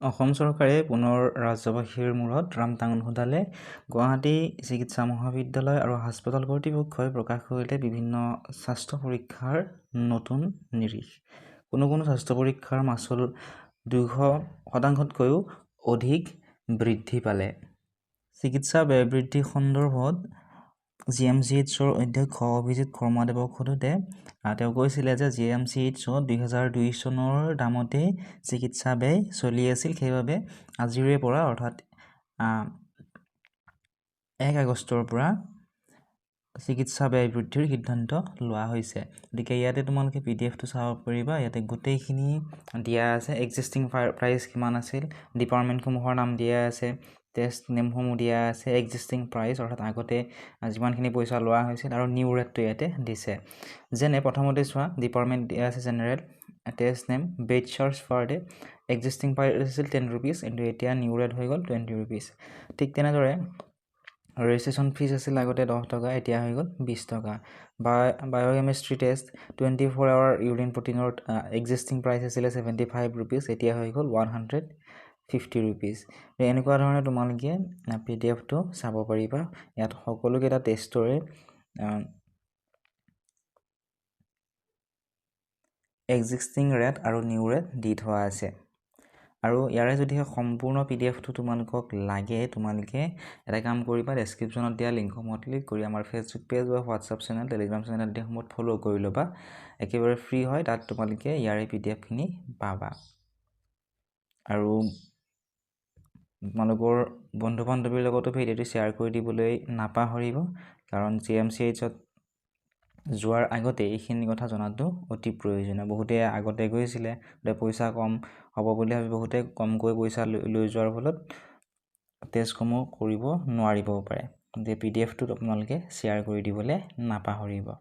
অসম চৰকাৰে পুনৰ ৰাজ্যবাসীৰ মূৰত ৰাম টাঙোন সুধালে। গুৱাহাটী চিকিৎসা মহাবিদ্যালয় আৰু হাস্পতাল কৰ্তৃপক্ষই প্ৰকাশ কৰিলে বিভিন্ন স্বাস্থ্য পৰীক্ষাৰ নতুন নিৰিখ। কোনো স্বাস্থ্য পৰীক্ষাৰ মাচুল 200%তকৈও অধিক বৃদ্ধি পালে। চিকিৎসা ব্যয় বৃদ্ধি সন্দৰ্ভত GMCHৰ অধ্যক্ষ অভিজিত কৰ্মাদেৱক সোধোতে তেওঁ কৈছিলে যে GMCHত 2002 চনৰ দামতেই চিকিৎসা ব্যয় চলি আছিল। সেইবাবে আজিৰে পৰা অৰ্থাৎ 1 আগষ্টৰ পৰা চিকিৎসা ব্যয় বৃদ্ধিৰ সিদ্ধান্ত লোৱা হৈছে। গতিকে ইয়াতে তোমালোকে PDFটো চাব পাৰিবা। ইয়াতে গোটেইখিনি দিয়া আছে। এক্সিষ্টিং প্ৰাইচ কিমান আছিল, ডিপাৰ্টমেণ্টসমূহৰ নাম দিয়া আছে, টেষ্ট নেমসমূহ দিয়া আছে, এক্সিষ্টিং প্ৰাইচ অৰ্থাৎ আগতে যিমানখিনি পইচা লোৱা হৈছিল আৰু নিউ ৰেটটো ইয়াতে দিছে। যেনে প্ৰথমতে চোৱা, ডিপাৰ্টমেণ্ট দিয়া আছে general, test name, bed charge per day, existing price আছিল 10 ৰুপিজ, কিন্তু এতিয়া নিউ ৰেট হৈ গ'ল 20 ৰুপিজ। ঠিক তেনেদৰে ৰেজিষ্ট্ৰেশ্যন ফিজ আছিল আগতে 10 টকা, এতিয়া হৈ গ'ল 20 টকা। বায়'কেমিষ্ট্ৰি টেষ্ট 24 আৱাৰ ইউৰিন প্ৰটিনৰ এক্সিষ্টিং প্ৰাইচ আছিলে 75 ৰুপিজ, এতিয়া হৈ গ'ল 150 ৰুপিজ। এনেকুৱা ধৰণে তোমালোকে PDFটো চাব পাৰিবা। ইয়াত সকলোকেইটা টেষ্টৰে এক্সিষ্টিং ৰেট আৰু নিউ ৰেট দি থোৱা আছে। আৰু ইয়াৰে যদিহে সম্পূৰ্ণ PDFটো তোমালোকক লাগে, তোমালোকে এটা কাম কৰিবা, ডেছক্ৰিপশ্যনত দিয়া লিংকসমূহত ক্লিক কৰি আমাৰ ফেচবুক পেজ বা হোৱাটছআপ চেনেল, টেলিগ্ৰাম চেনেল আদিসমূহত ফ'ল' কৰি ল'বা। একেবাৰে ফ্ৰী হয়, তাত তোমালোকে ইয়াৰে PDFখিনি পাবা। আৰু তোমালোকৰ বন্ধু বান্ধৱীৰ লগতো ভিডিঅ'টো শ্বেয়াৰ কৰি দিবলৈ নাপাহৰিব, কাৰণ GMCHত যোৱাৰ আগতে এইখিনি কথা জনাটো অতি প্ৰয়োজনীয়। বহুতে আগতে গৈছিলে, পইচা কম হ'ব বুলি ভাবি বহুতে কমকৈ পইচা লৈ যোৱাৰ ফলত টেষ্টসমূহ কৰিব নোৱাৰিবও পাৰে। গতিকে PDFটো আপোনালোকে শ্বেয়াৰ কৰি দিবলৈ নাপাহৰিব।